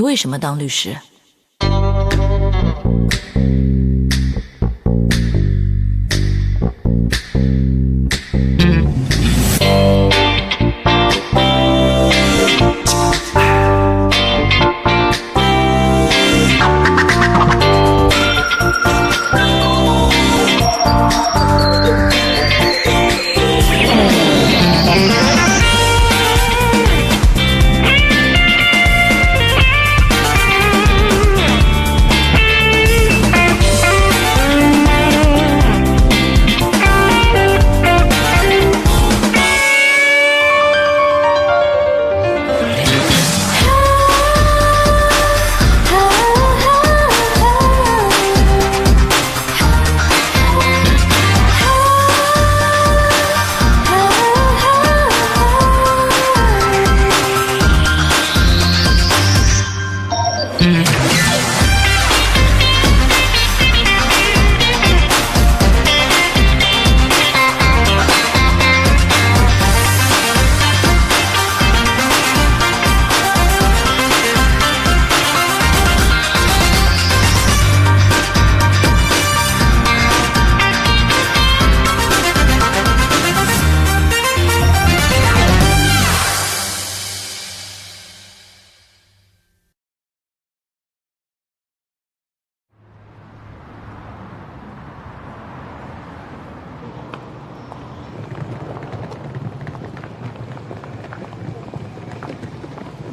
为什么当律师？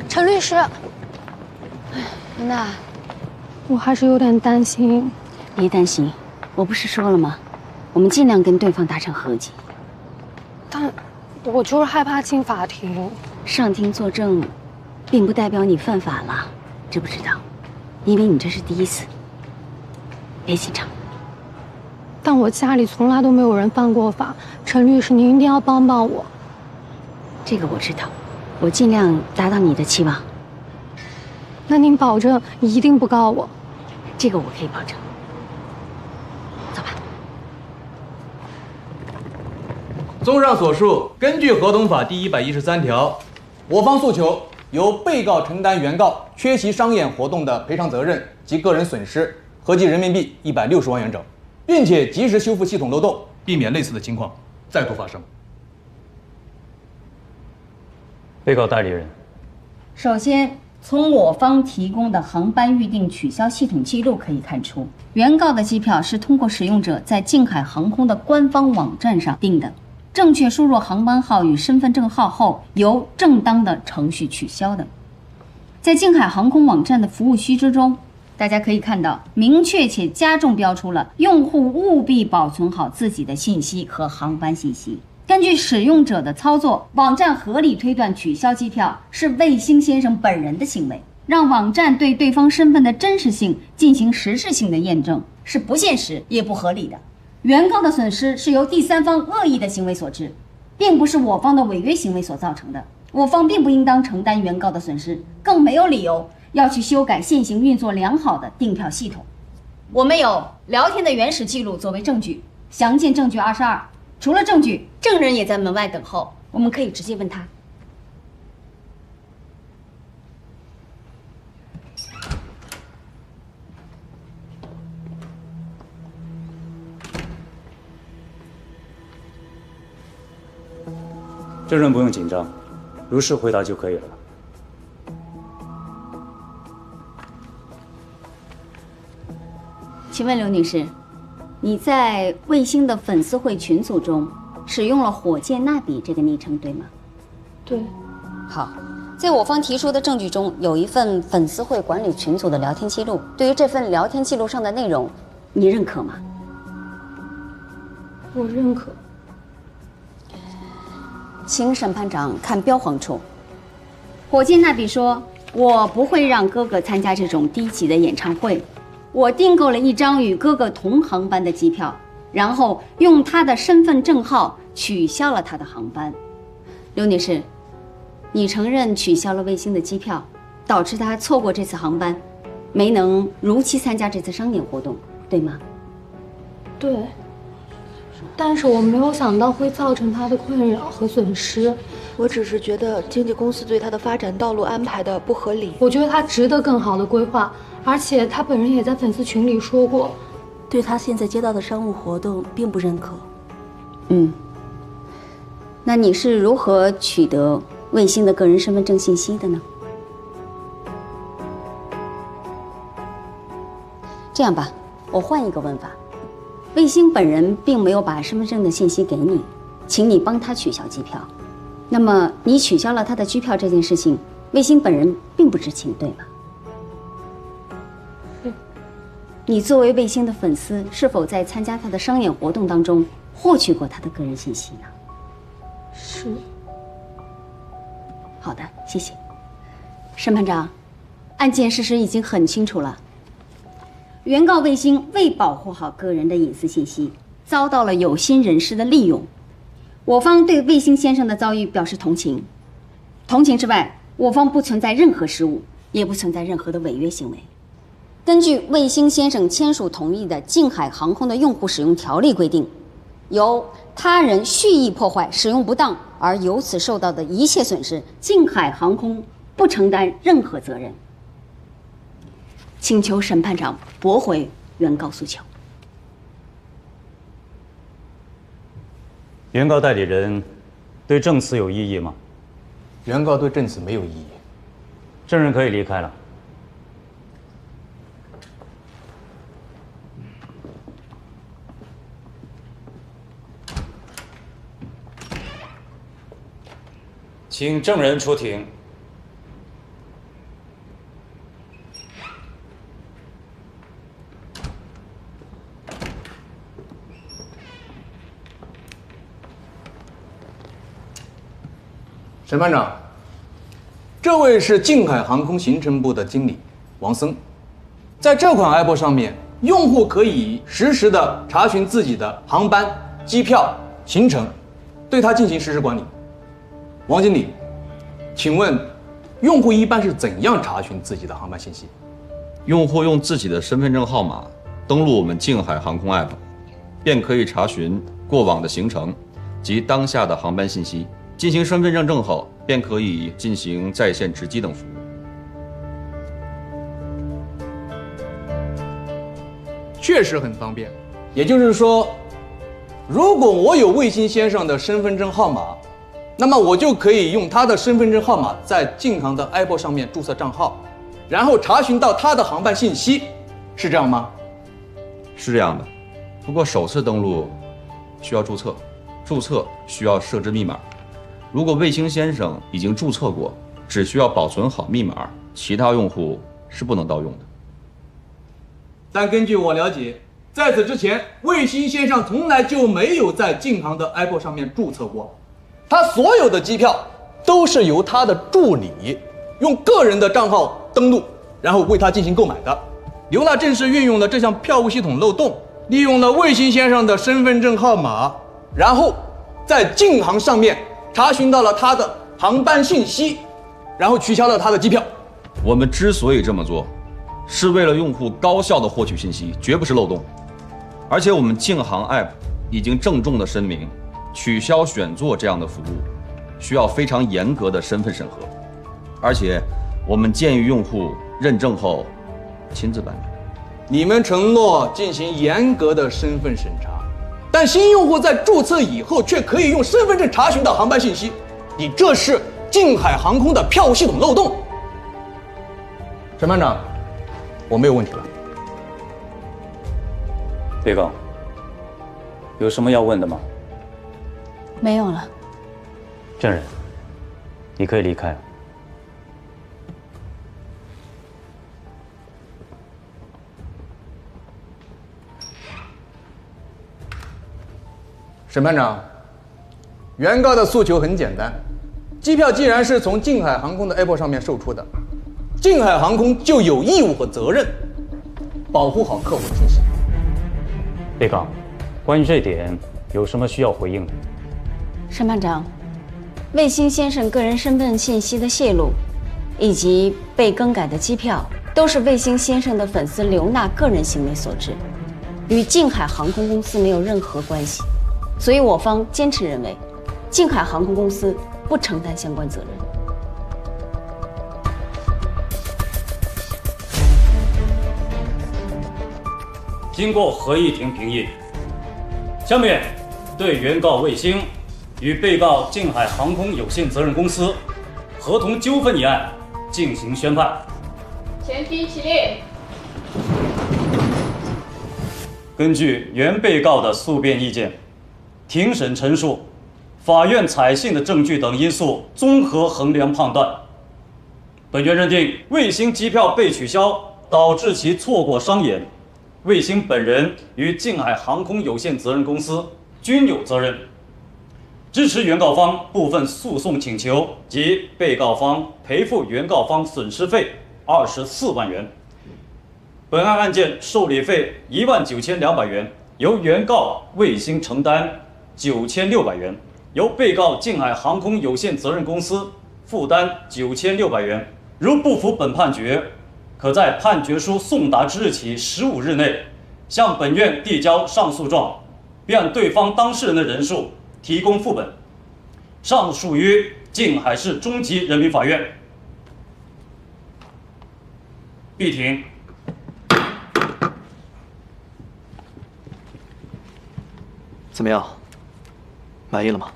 陈律师，林娜，我还是有点担心。别担心，我不是说了吗？我们尽量跟对方达成和解。但我就是害怕进法庭。上庭作证，并不代表你犯法了，知不知道？因为你这是第一次。别紧张。但我家里从来都没有人犯过法，陈律师，您一定要帮帮我。这个我知道。我尽量达到你的期望。那您保证一定不告我？这个我可以保证。走吧。综上所述，根据合同法第113条，我方诉求由被告承担原告缺席商演活动的赔偿责任及个人损失，合计人民币160万元整，并且及时修复系统漏洞，避免类似的情况再度发生。被告代理人，首先，从我方提供的航班预订取消系统记录可以看出，原告的机票是通过使用者在静海航空的官方网站上订的，正确输入航班号与身份证号后，由正当的程序取消的。在静海航空网站的服务须知中，大家可以看到，明确且加重标出了用户务必保存好自己的信息和航班信息。根据使用者的操作，网站合理推断取消机票是卫星先生本人的行为，让网站对对方身份的真实性进行实质性的验证，是不现实也不合理的。原告的损失是由第三方恶意的行为所致，并不是我方的违约行为所造成的。我方并不应当承担原告的损失，更没有理由要去修改现行运作良好的订票系统。我们有聊天的原始记录作为证据，详见证据22。除了证据，证人也在门外等候，我们可以直接问他。证人不用紧张，如实回答就可以了。请问刘女士，你在卫星的粉丝会群组中使用了火箭纳比这个昵称，对吗？对。好，在我方提出的证据中有一份粉丝会管理群组的聊天记录，对于这份聊天记录上的内容，你认可吗？我认可。请审判长看标黄处。火箭纳比说：“我不会让哥哥参加这种低级的演唱会。我订购了一张与哥哥同航班的机票，然后用他的身份证号取消了他的航班。”刘女士，你承认取消了卫星的机票，导致他错过这次航班，没能如期参加这次商演活动，对吗？对。但是我没有想到会造成他的困扰和损失。我只是觉得经纪公司对他的发展道路安排的不合理。我觉得他值得更好的规划，而且他本人也在粉丝群里说过，对他现在接到的商务活动并不认可。那你是如何取得卫星的个人身份证信息的呢？这样吧，我换一个问法，卫星本人并没有把身份证的信息给你，请你帮他取消机票。那么你取消了他的机票这件事情，卫星本人并不知情，对吗？是。你作为卫星的粉丝，是否在参加他的商演活动当中获取过他的个人信息呢？是。好的，谢谢。审判长，案件事实已经很清楚了。原告卫星为保护好个人的隐私信息，遭到了有心人士的利用。我方对卫星先生的遭遇表示同情。同情之外，我方不存在任何失误，也不存在任何的违约行为。根据卫星先生签署同意的《近海航空的用户使用条例》规定，由他人蓄意破坏、使用不当而由此受到的一切损失，近海航空不承担任何责任。请求审判长驳回原告诉求。原告代理人对证词有异议吗？原告对证词没有异议。证人可以离开了。请证人出庭。审判长，这位是近海航空行程部的经理王森，在这款 app 上面，用户可以实时的查询自己的航班、机票、行程，对它进行实时管理。王经理，请问，用户一般是怎样查询自己的航班信息？用户用自己的身份证号码登录我们近海航空 app， 便可以查询过往的行程及当下的航班信息。进行身份认证后，便可以进行在线值机等服务。确实很方便。也就是说，如果我有卫星先生的身份证号码，那么我就可以用他的身份证号码在近航的 app 上面注册账号，然后查询到他的航班信息，是这样吗？是这样的，不过首次登录需要注册，注册需要设置密码。如果卫星先生已经注册过，只需要保存好密码，其他用户是不能盗用的。但根据我了解，在此之前，卫星先生从来就没有在近航的 app 上面注册过，他所有的机票都是由他的助理用个人的账号登录，然后为他进行购买的。刘娜正是运用了这项票务系统漏洞，利用了卫星先生的身份证号码，然后在近航上面查询到了他的航班信息，然后取消了他的机票。我们之所以这么做，是为了用户高效的获取信息，绝不是漏洞。而且我们近航 app 已经郑重的声明，取消选座这样的服务需要非常严格的身份审核，而且我们建议用户认证后亲自办理。你们承诺进行严格的身份审查，但新用户在注册以后却可以用身份证查询到航班信息，你这是近海航空的票务系统漏洞。审判长，我没有问题了。被告，有什么要问的吗？没有了。证人，你可以离开了。审判长，原告的诉求很简单，机票既然是从近海航空的 app 上面售出的，近海航空就有义务和责任保护好客户的信息。被告，关于这点有什么需要回应的？审判长，卫星先生个人身份信息的泄露，以及被更改的机票，都是卫星先生的粉丝刘娜个人行为所致，与近海航空公司没有任何关系。所以我方坚持认为，静海航空公司不承担相关责任。经过合议庭评议，下面对原告卫星与被告静海航空有限责任公司合同纠纷一案进行宣判。前批起立。根据原被告的诉辩意见、庭审陈述、法院采信的证据等因素综合衡量判断，本院认定卫星机票被取消导致其错过商演，卫星本人与静海航空有限责任公司均有责任，支持原告方部分诉讼请求及被告方赔付原告方损失费24万元。本案件受理费19200元，由原告卫星承担9600元，由被告静海航空有限责任公司负担9600元。如不服本判决，可在判决书送达之日起15日内，向本院递交上诉状，并按对方当事人的人数提供副本，上诉于静海市中级人民法院。闭庭。怎么样？满意了吗？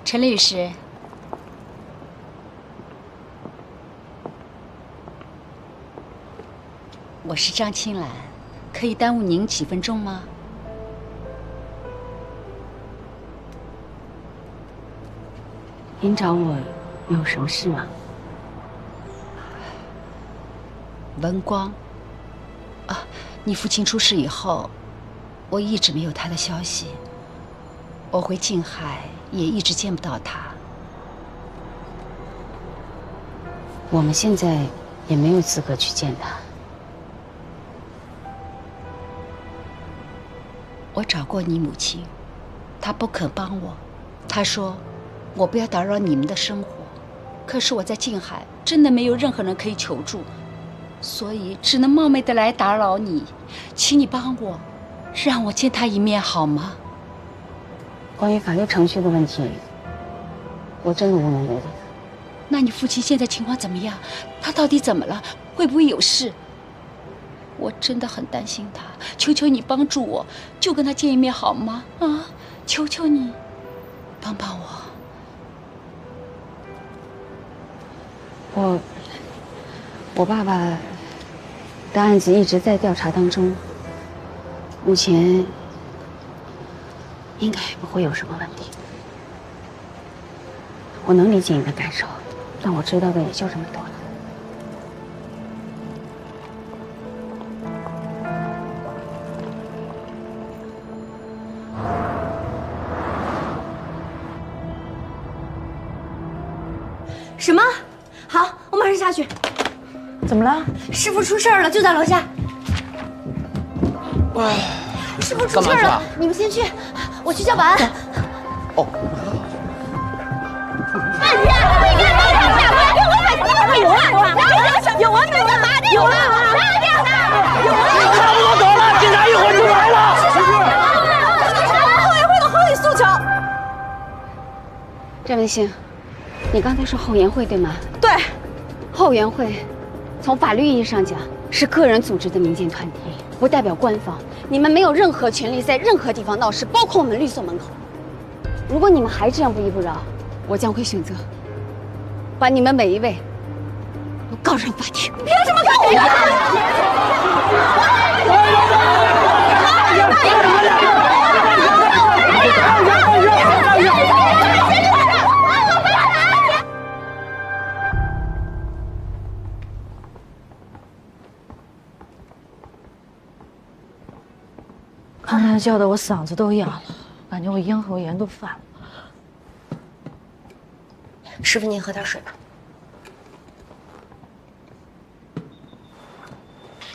陈律师，我是张青兰，可以耽误您几分钟吗？您找我有什么事吗？文光，啊，你父亲出事以后，我一直没有他的消息。我回静海也一直见不到他。我们现在也没有资格去见他。我找过你母亲，她不肯帮我，她说我不要打扰你们的生活。可是我在静海真的没有任何人可以求助。所以只能冒昧的来打扰你，请你帮我，让我见他一面好吗？关于法律程序的问题，我真的无能为力。那你父亲现在情况怎么样？他到底怎么了？会不会有事？我真的很担心他，求求你帮助我，就跟他见一面好吗？啊，求求你，帮帮我。我爸爸的案子一直在调查当中，目前应该不会有什么问题。我能理解你的感受，但我知道的也就这么多了。什么？好，我马上下去。怎么了？师傅出事儿了，就在楼下。师傅出事儿了，你们先去，我去叫保安。哦。有完没完？有完！差不多走了，警察一会儿就来了。后援会的合理诉求。郑文星，你刚才说后援会对吗？对。后援会，从法律意义上讲是个人组织的民间团体，不代表官方。你们没有任何权利在任何地方闹事，包括我们律所门口。如果你们还这样不依不饶，我将会选择把你们每一位都告上法庭。凭什么告我？刚才叫的我嗓子都哑了，感觉我咽喉炎都犯了。师傅，您喝点水吧。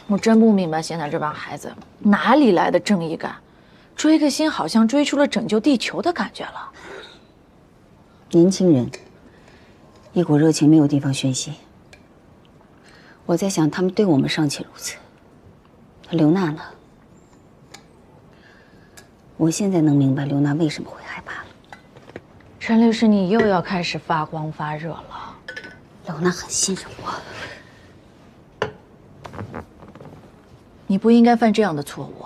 我真不明白现在这帮孩子哪里来的正义感，追个星好像追出了拯救地球的感觉了。年轻人，一股热情没有地方宣泄。我在想，他们对我们尚且如此，刘娜呢？我现在能明白刘娜为什么会害怕了。陈律师，你又要开始发光发热了。刘娜很信任我。你不应该犯这样的错误。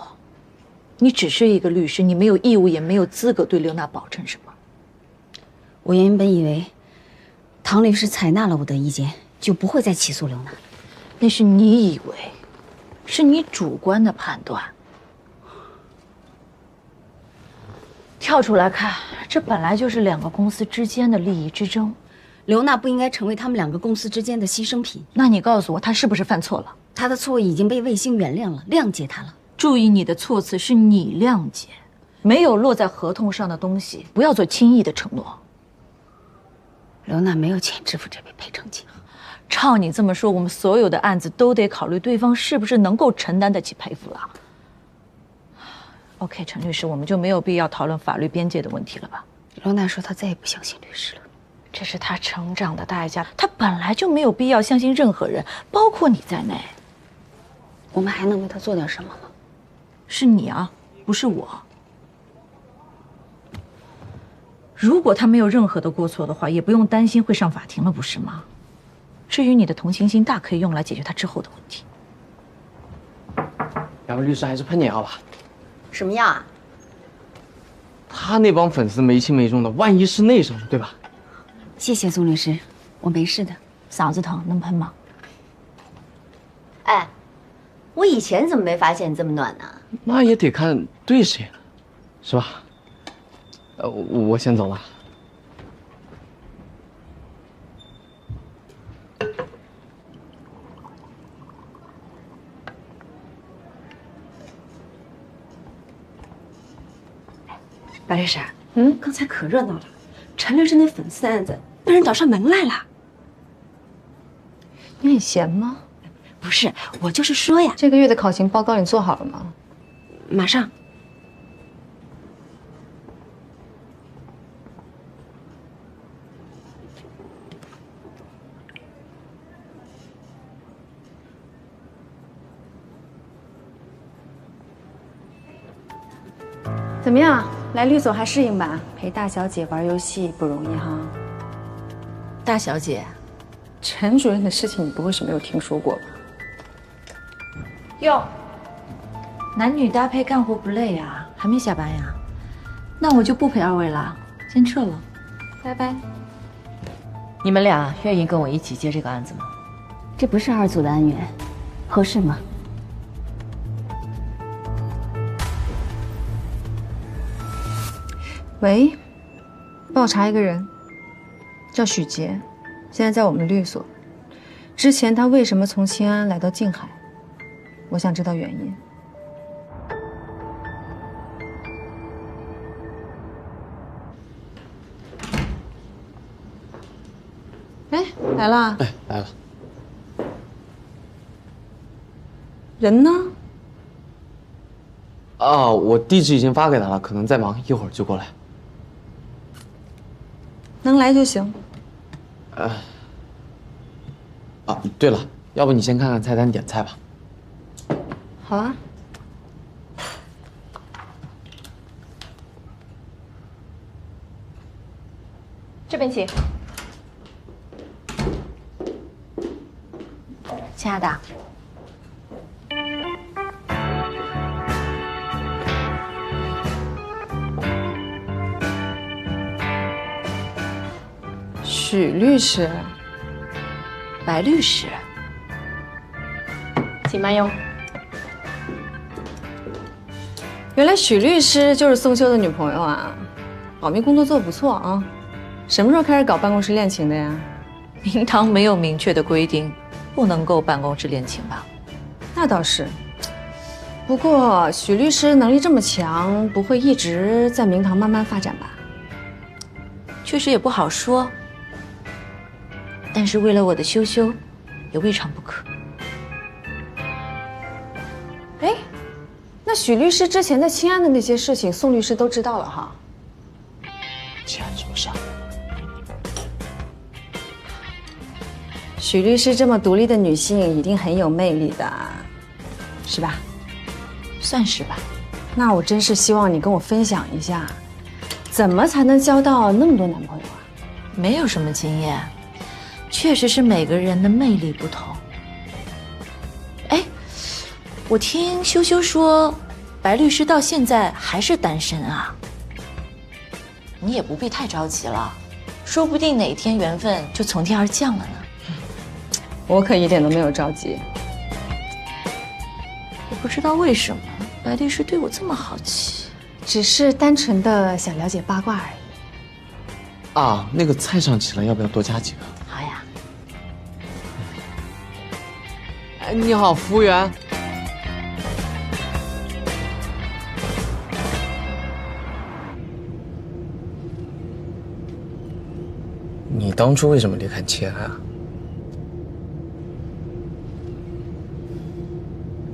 你只是一个律师，你没有义务也没有资格对刘娜保证什么。我原本以为，唐律师采纳了我的意见，就不会再起诉刘娜。那是你以为，是你主观的判断。跳出来看，这本来就是两个公司之间的利益之争。刘娜不应该成为他们两个公司之间的牺牲品。那你告诉我，她是不是犯错了？她的错已经被卫星原谅了，谅解她了。注意你的措辞，是你谅解，没有落在合同上的东西，不要做轻易的承诺。刘娜没有钱支付这笔赔偿金。照你这么说，我们所有的案子都得考虑对方是不是能够承担得起赔付了。OK， 陈律师，我们就没有必要讨论法律边界的问题了吧？刘娜说她再也不相信律师了，这是她成长的代价，她本来就没有必要相信任何人，包括你在内。我们还能为她做点什么吗？是你啊，不是我。如果她没有任何的过错的话，也不用担心会上法庭了，不是吗？至于你的同情心，大可以用来解决她之后的问题。两位律师还是喷点好吧？什么药啊？他那帮粉丝没轻没重的，万一是内伤，对吧？谢谢宋律师，我没事的。嗓子疼能喷吗？哎，我以前怎么没发现你这么暖呢？那也得看对谁了，是吧？我先走了。白律师，刚才可热闹了，陈律师那粉丝案子被人找上门来了。你很闲吗？不是，我就是说呀，这个月的考勤报告你做好了吗？马上。怎么样？来律所还适应吧？陪大小姐玩游戏不容易哈。大小姐，陈主任的事情你不会是没有听说过吧？哟，男女搭配干活不累啊？还没下班呀？那我就不陪二位了，先撤了，拜拜。你们俩愿意跟我一起接这个案子吗？这不是二组的案源，合适吗？喂，帮我查一个人，叫许杰，现在在我们的律所。之前他为什么从清安来到静海？我想知道原因。哎，来了。哎，来了。人呢？啊，我地址已经发给他了，可能在忙，一会儿就过来。能来就行。对了，要不你先看看菜单，点菜吧。好啊。这边请。亲爱的。许律师，白律师，请慢用。原来许律师就是宋秋的女朋友啊，保密工作做得不错啊。什么时候开始搞办公室恋情的呀？明堂没有明确的规定，不能够办公室恋情吧？那倒是。不过许律师能力这么强，不会一直在明堂慢慢发展吧？确实也不好说。但是为了我的羞羞，也未尝不可。哎，那许律师之前在清安的那些事情，宋律师都知道了哈。清安什么事啊？许律师这么独立的女性，一定很有魅力的，是吧？算是吧。那我真是希望你跟我分享一下，怎么才能交到那么多男朋友啊？没有什么经验，确实是每个人的魅力不同。哎，我听羞羞说，白律师到现在还是单身啊。你也不必太着急了，说不定哪天缘分就从天而降了呢。我可一点都没有着急。也不知道为什么白律师对我这么好奇，只是单纯的想了解八卦而已。啊，那个菜上齐了，要不要多加几个？好呀。哎，你好，服务员。你当初为什么离开齐安啊？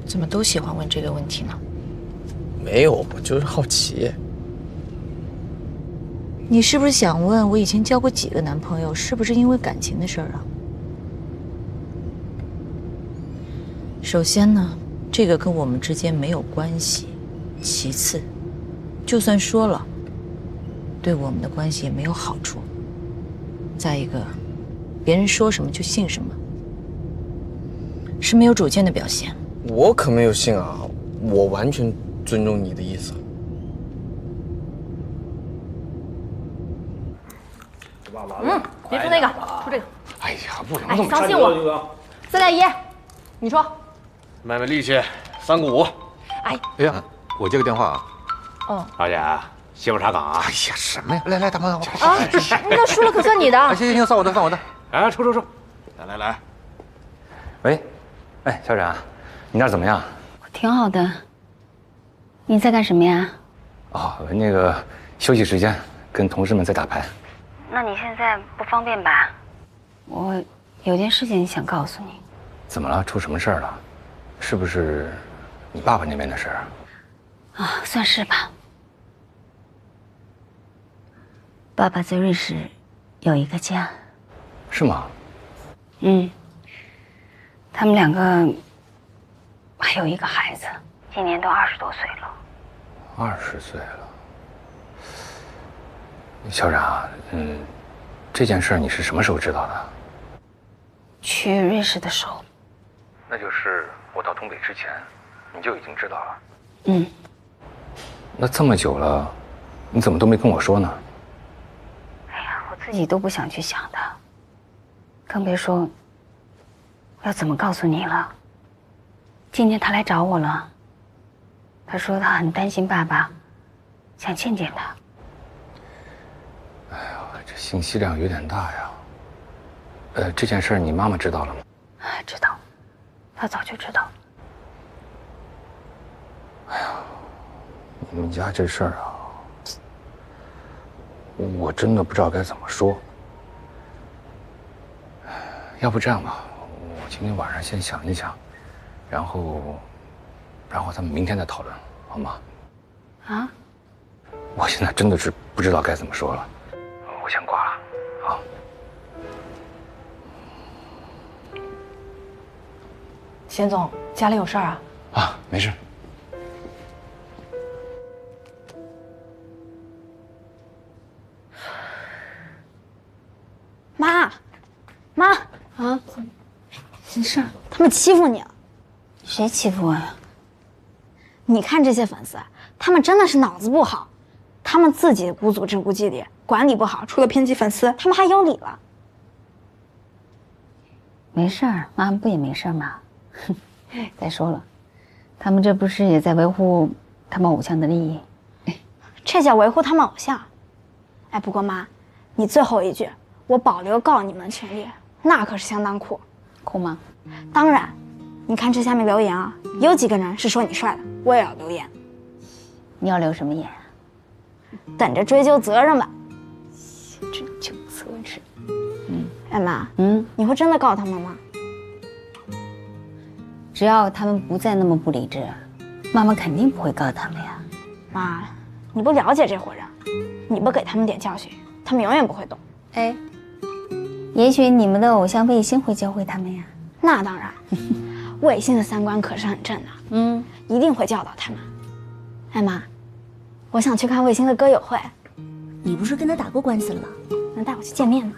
怎么都喜欢问这个问题呢？没有，我就是好奇。你是不是想问我以前交过几个男朋友，是不是因为感情的事儿啊？首先呢，这个跟我们之间没有关系。其次，就算说了，对我们的关系也没有好处。再一个，别人说什么就信什么，是没有主见的表现。我可没有信啊，我完全尊重你的意思。别出那个，出这个。哎呀，不能哎，这么相信我。4.1，你说。卖卖力气，3个5。哎呀，我接个电话啊。哦。老姐，媳妇查岗啊？哎呀，什么呀？来来，大朋友。啊，那输了可算你的。行行行，算我的，算我的。哎，出。来。喂，哎，小冉，你那儿怎么样？挺好的。你在干什么呀？哦，那个休息时间跟同事们在打牌。那你现在不方便吧？我有件事情想告诉你。怎么了？出什么事儿了？是不是你爸爸那边的事儿？啊，算是吧。爸爸在瑞士有一个家。是吗？嗯。他们2个还有一个孩子，今年都20多岁了。20岁了。小冉啊，这件事你是什么时候知道的？去瑞士的时候。那就是我到东北之前，你就已经知道了。嗯。那这么久了，你怎么都没跟我说呢？哎呀，我自己都不想去想的，更别说要怎么告诉你了。今天他来找我了，他说他很担心爸爸，想见见他。哎呀，这信息量有点大呀。这件事你妈妈知道了吗？知道，她早就知道。哎呀，你们家这事儿啊，我真的不知道该怎么说。要不这样吧，我今天晚上先想一想，然后咱们明天再讨论，好吗？啊？我现在真的是不知道该怎么说了，我先挂了。好。钱总，家里有事儿啊？啊，没事。妈啊，没事，他们欺负你了。谁欺负我呀？你看这些粉丝，他们真的是脑子不好，他们自己无组织无纪律，管理不好，除了偏激粉丝，他们还有理了。没事儿，妈妈不也没事儿吗？再说了，他们这不是也在维护他们偶像的利益？这叫维护他们偶像？哎，不过妈，你最后一句，我保留告你们的权利，那可是相当酷。酷吗？当然，你看这下面留言啊，有几个人是说你帅的，我也要留言。你要留什么言啊？等着追究责任吧。追究责任。哎妈，你会真的告他们吗？只要他们不再那么不理智，妈妈肯定不会告他们呀。妈，你不了解这伙人，你不给他们点教训，他们永远不会懂。哎，也许你们的偶像卫星会教会他们呀。那当然，卫星的三观可是很正的，一定会教导他们。哎妈，我想去看卫星的歌友会。你不是跟他打过官司了吗？能带我去见面吗？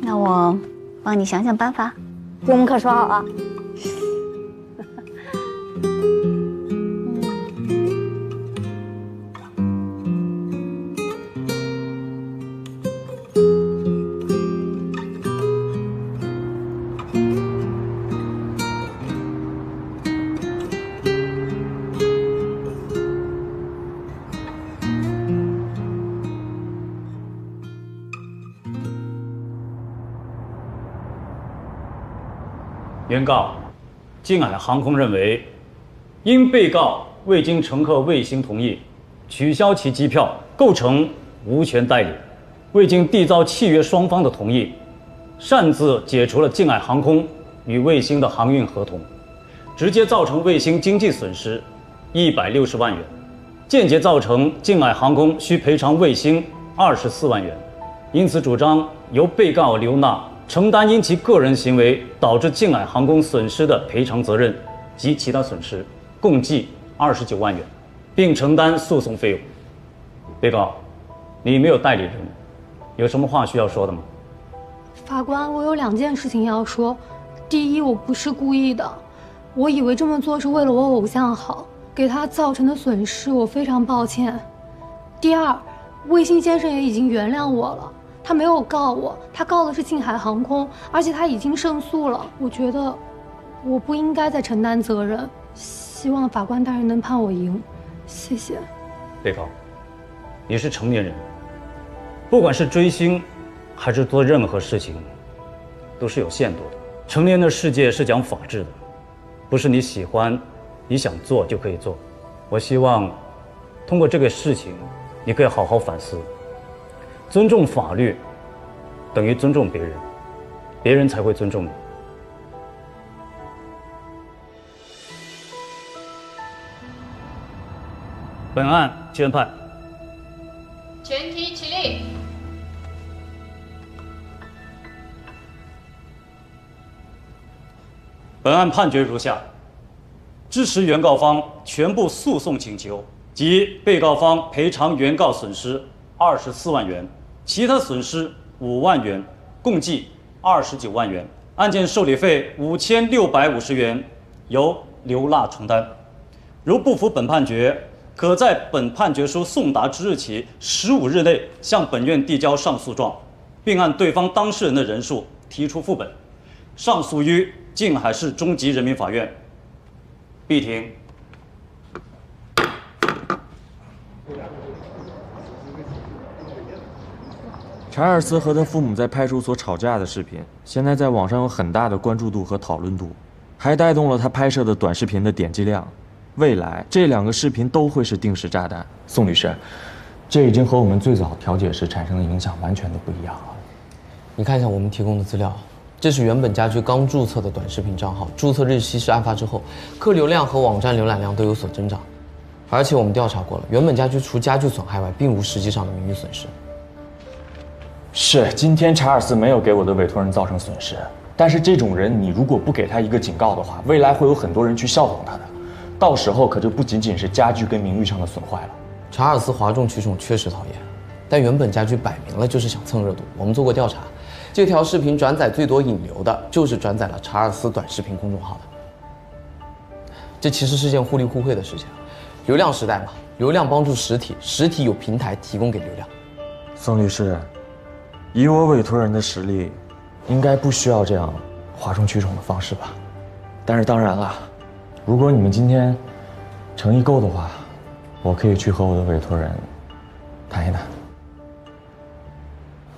那我帮你想想办法。我们可说好了。原告，静海航空认为，因被告未经乘客卫星同意取消其机票，构成无权代理；未经缔造契约双方的同意，擅自解除了静海航空与卫星的航运合同，直接造成卫星经济损失160万元，间接造成静海航空需赔偿卫星24万元。因此，主张由被告刘娜承担因其个人行为导致静海航空损失的赔偿责任及其他损失，共计29万元，并承担诉讼费用。被告，你没有代理人，有什么话需要说的吗？法官，我有2件事情要说。第一，我不是故意的，我以为这么做是为了我偶像好，给他造成的损失我非常抱歉。第二，卫星先生也已经原谅我了。他没有告我，他告的是静海航空，而且他已经胜诉了。我觉得我不应该再承担责任，希望法官大人能判我赢，谢谢。被告，你是成年人，不管是追星，还是做任何事情，都是有限度的。成年的世界是讲法治的，不是你喜欢、你想做就可以做。我希望通过这个事情，你可以好好反思。尊重法律，等于尊重别人，别人才会尊重你。本案宣判。全体起立。本案判决如下：支持原告方全部诉讼请求及被告方赔偿原告损失24万元。其他损失5万元，共计29万元。案件受理费5650元，由刘娜承担。如不服本判决，可在本判决书送达之日起15日内向本院递交上诉状，并按对方当事人的人数提出副本，上诉于静海市中级人民法院。闭庭。查尔斯和他父母在派出所吵架的视频，现在在网上有很大的关注度和讨论度，还带动了他拍摄的短视频的点击量。未来这2个视频都会是定时炸弹。宋律师，这已经和我们最早调解时产生的影响完全都不一样了。你看一下我们提供的资料，这是原本家居刚注册的短视频账号，注册日期是案发之后，客流量和网站浏览量都有所增长。而且我们调查过了，原本家居除家具损害外，并无实际上的名誉损失。是，今天查尔斯没有给我的委托人造成损失，但是这种人，你如果不给他一个警告的话，未来会有很多人去效仿他的，到时候可就不仅仅是家居跟名誉上的损坏了。查尔斯哗众取宠确实讨厌，但原本家居摆明了就是想蹭热度。我们做过调查，这条视频转载最多引流的就是转载了查尔斯短视频公众号的。这其实是件互利互惠的事情，流量时代嘛，流量帮助实体，实体有平台提供给流量。宋律师。以我委托人的实力，应该不需要这样哗众取宠的方式吧？但是当然了，如果你们今天诚意够的话，我可以去和我的委托人谈一谈。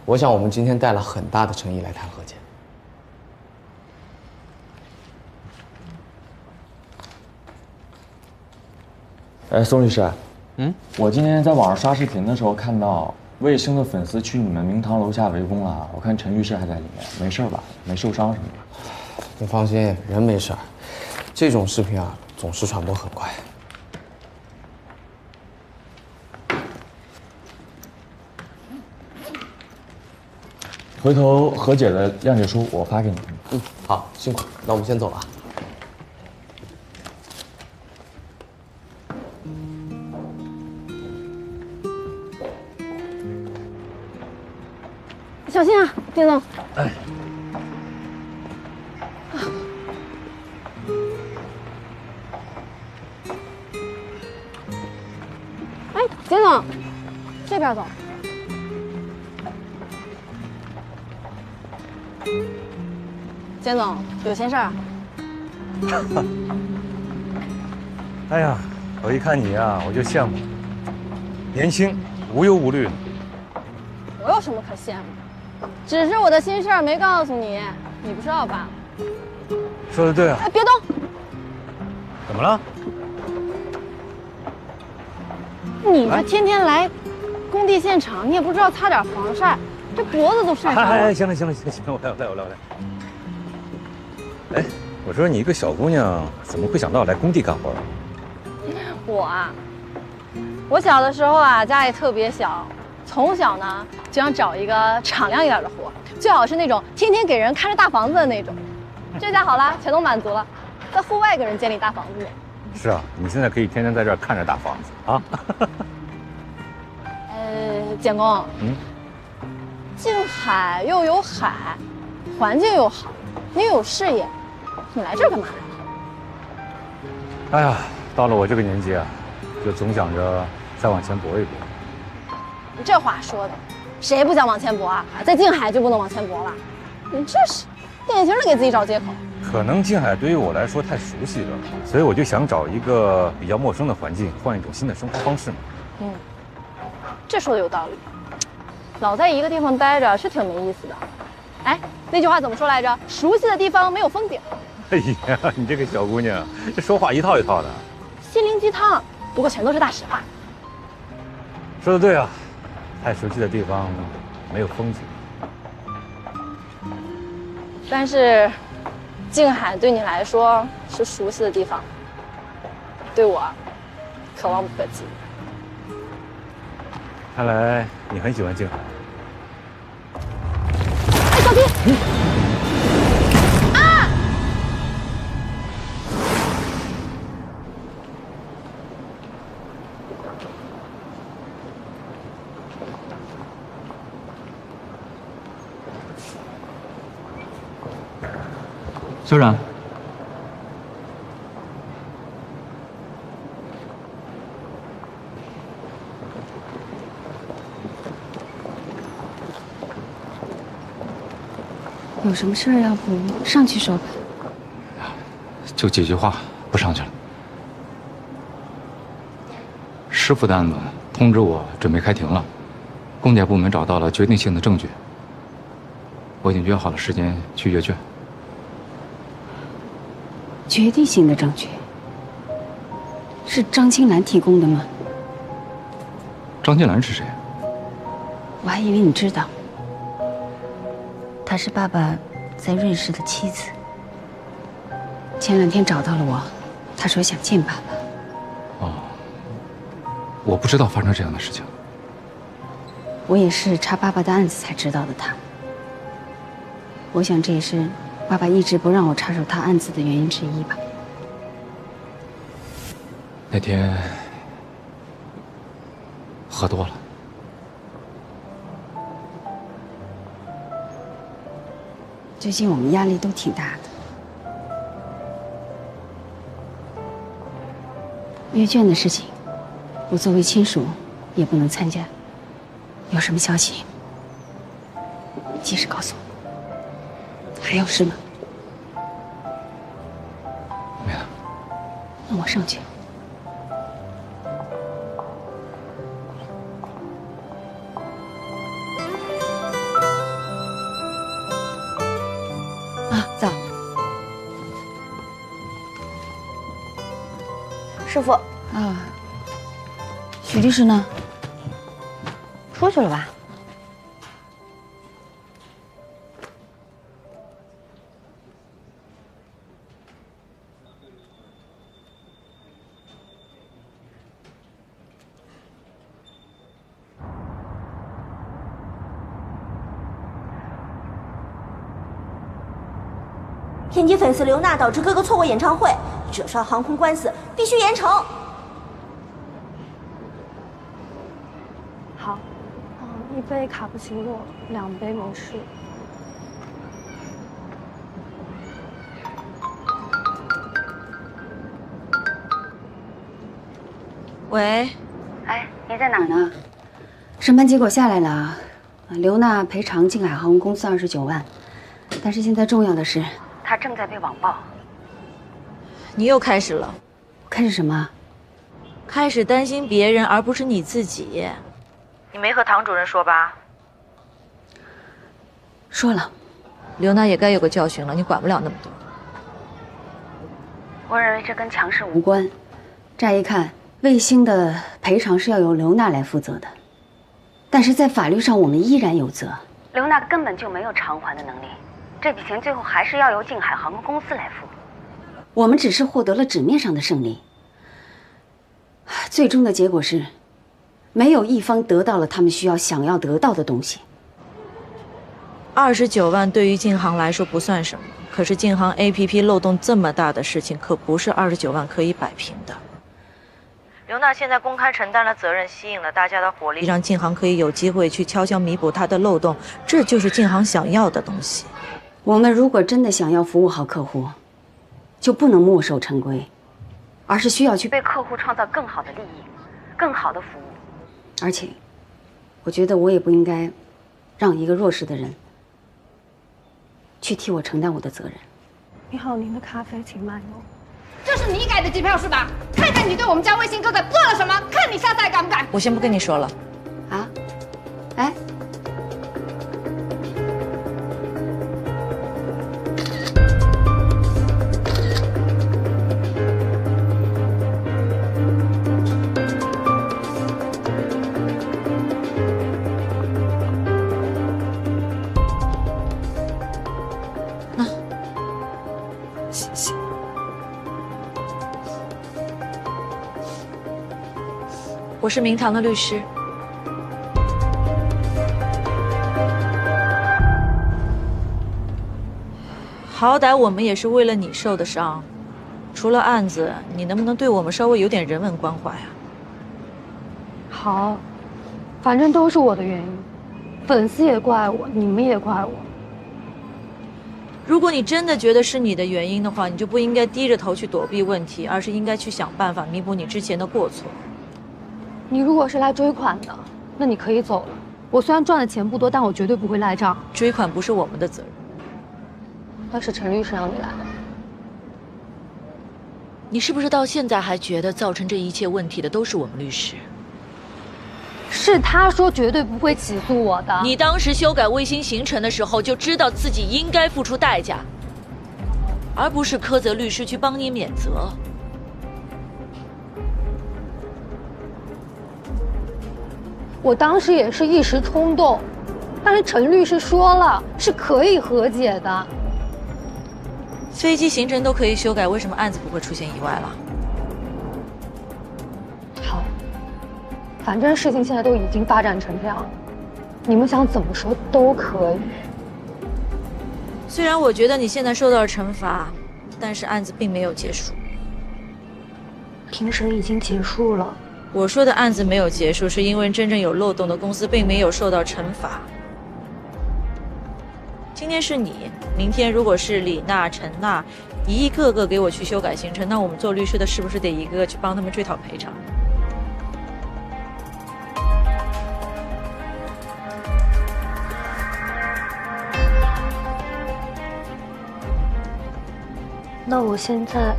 我想我们今天带了很大的诚意来谈和解。哎，宋律师，我今天在网上刷视频的时候看到。卫星的粉丝去你们明堂楼下围攻了，我看陈律师还在里面，没事吧？没受伤什么的？你放心，人没事。这种视频啊，总是传播很快。回头和解的谅解书我发给你。嗯，好，辛苦，那我们先走了啊。小心啊，丁总。哎。哎，丁总，这边走。简总，有心事儿啊？哎呀，我一看你啊，我就羡慕，年轻，无忧无虑的。我有什么可羡慕的？只是我的心事儿没告诉你，你不知道吧？说的对啊。哎，别动！怎么了？你这天天来工地现场，你也不知道擦点防晒，这脖子都晒伤了。哎，行了，我来。哎，我说你一个小姑娘，怎么会想到来工地干活？我啊，我小的时候啊，家里特别小，从小呢就想找一个敞亮一点的活，最好是那种天天给人看着大房子的那种。这下好了，全都满足了，在户外给人建立大房子呢。是啊，你现在可以天天在这儿看着大房子啊。简工，静海又有海，环境又好，你又有事业，你来这儿干嘛呀？哎呀，到了我这个年纪啊，就总想着再往前搏一搏。你这话说的，谁不想往前搏啊？在静海就不能往前搏了？你这是典型的给自己找借口。可能静海对于我来说太熟悉了，所以我就想找一个比较陌生的环境，换一种新的生活方式嘛。这说的有道理。老在一个地方待着是挺没意思的。哎，那句话怎么说来着？熟悉的地方没有风景。哎呀，你这个小姑娘，这说话一套一套的。心灵鸡汤，不过全都是大实话。说的对啊，太熟悉的地方没有风景。但是，静海对你来说是熟悉的地方，对我可望不可及。看来你很喜欢静海。哎，小心！啊！修长，有什么事儿，要不上去说吧。就几句话，不上去了。师傅的案子通知我准备开庭了，公检部门找到了决定性的证据，我已经约好了时间去阅卷。决定性的证据是张青兰提供的吗？张金兰是谁？我还以为你知道。她是爸爸在瑞士的妻子。前2天找到了我，他说想见爸爸。哦，我不知道发生这样的事情。我也是查爸爸的案子才知道的他。我想这也是爸爸一直不让我插手他案子的原因之一吧。那天喝多了。最近我们压力都挺大的。阅卷的事情，我作为亲属也不能参加。有什么消息，及时告诉我。还有事吗？没了。那我上去。啊，早。师傅啊，许律师呢？出去了吧？偏激粉丝刘娜导致哥哥错过演唱会，惹上航空官司，必须严惩。好，1杯卡布奇诺，2杯美式。喂，哎，你在哪儿呢？审判结果下来了，刘娜赔偿静海航空公司29万，但是现在重要的是，她正在被网暴。你又开始了，开始什么？开始担心别人而不是你自己。你没和唐主任说吧？说了。刘娜也该有个教训了，你管不了那么多。我认为这跟强势无关。乍一看，卫星的赔偿是要由刘娜来负责的，但是在法律上我们依然有责。刘娜根本就没有偿还的能力，这笔钱最后还是要由静海航空公司来付。我们只是获得了纸面上的胜利，最终的结果是，没有一方得到了他们想要得到的东西。29万对于静航来说不算什么，可是静航 APP 漏洞这么大的事情，可不是29万可以摆平的。刘娜现在公开承担了责任，吸引了大家的火力，让静航可以有机会去悄悄弥补它的漏洞，这就是静航想要的东西。我们如果真的想要服务好客户，就不能墨守成规，而是需要去为客户创造更好的利益，更好的服务。而且，我觉得我也不应该让一个弱势的人去替我承担我的责任。你好，您的咖啡请慢用。这是你改的机票是吧？看看你对我们家卫星哥哥做了什么，看你下次还敢不敢？我先不跟你说了。啊？哎？谢谢。我是明堂的律师。好歹我们也是为了你受的伤，除了案子，你能不能对我们稍微有点人文关怀啊？好，反正都是我的原因，粉丝也怪我，你们也怪我。如果你真的觉得是你的原因的话，你就不应该低着头去躲避问题，而是应该去想办法弥补你之前的过错。你如果是来追款的，那你可以走了。我虽然赚的钱不多，但我绝对不会赖账。追款不是我们的责任，那是陈律师让你来的。你是不是到现在还觉得造成这一切问题的都是我们律师？是他说绝对不会起诉我的。你当时修改卫星行程的时候就知道自己应该付出代价，而不是苛责律师去帮你免责。我当时也是一时冲动，但是陈律师说了是可以和解的。飞机行程都可以修改，为什么案子不会出现意外了？好，反正事情现在都已经发展成这样了，你们想怎么说都可以。虽然我觉得你现在受到了惩罚，但是案子并没有结束。庭审已经结束了。我说的案子没有结束，是因为真正有漏洞的公司并没有受到惩罚。今天是你，明天如果是李娜、陈娜，一个个给我去修改行程，那我们做律师的是不是得一个个去帮他们追讨赔偿？那我现在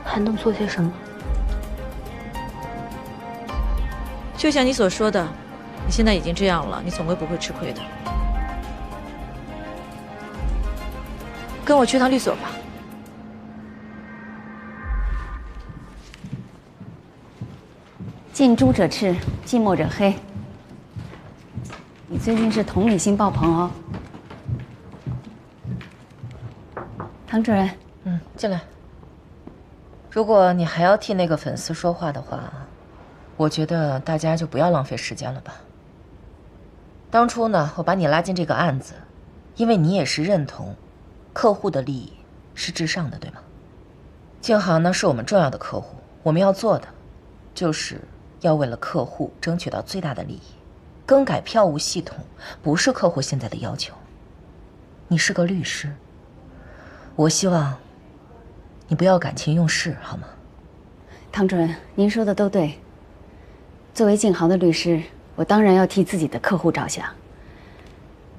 还能做些什么？就像你所说的，你现在已经这样了，你总归不会吃亏的。跟我去趟律所吧。近朱者赤，近墨者黑。你最近是同理心爆棚哦。唐主任，进来。如果你还要替那个粉丝说话的话，我觉得大家就不要浪费时间了吧。当初呢，我把你拉进这个案子，因为你也是认同客户的利益是至上的，对吗？静航呢是我们重要的客户，我们要做的就是要为了客户争取到最大的利益。更改票务系统不是客户现在的要求。你是个律师，我希望你不要感情用事，好吗？汤主任，您说的都对。作为静航的律师，我当然要替自己的客户着想。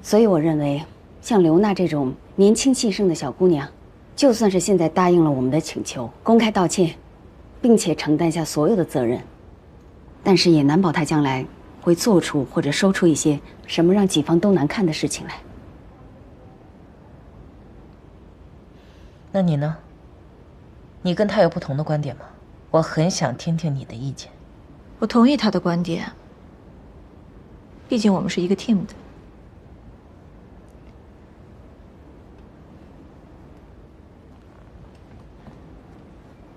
所以我认为，像刘娜这种年轻气盛的小姑娘，就算是现在答应了我们的请求，公开道歉，并且承担下所有的责任，但是也难保她将来会做出或者说出一些什么让己方都难看的事情来。那你呢？你跟他有不同的观点吗？我很想听听你的意见。我同意他的观点，毕竟我们是一个 team 的。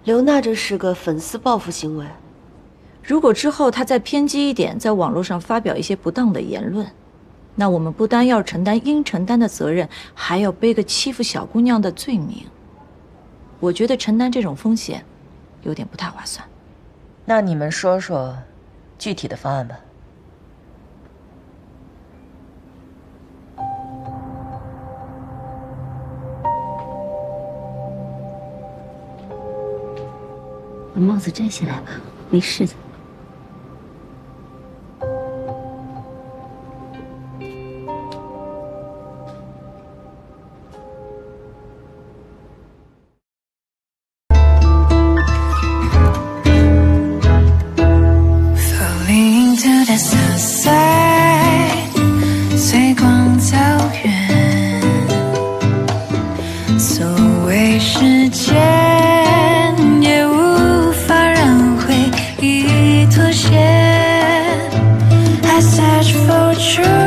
刘娜这是个粉丝报复行为。如果之后他再偏激一点，在网络上发表一些不当的言论，那我们不单要承担应承担的责任，还要背个欺负小姑娘的罪名。我觉得承担这种风险有点不太划算。那你们说说具体的方案吧。把帽子摘下来吧，没事的。随光走远，所谓时间也无法让回忆凸显。I search for truth.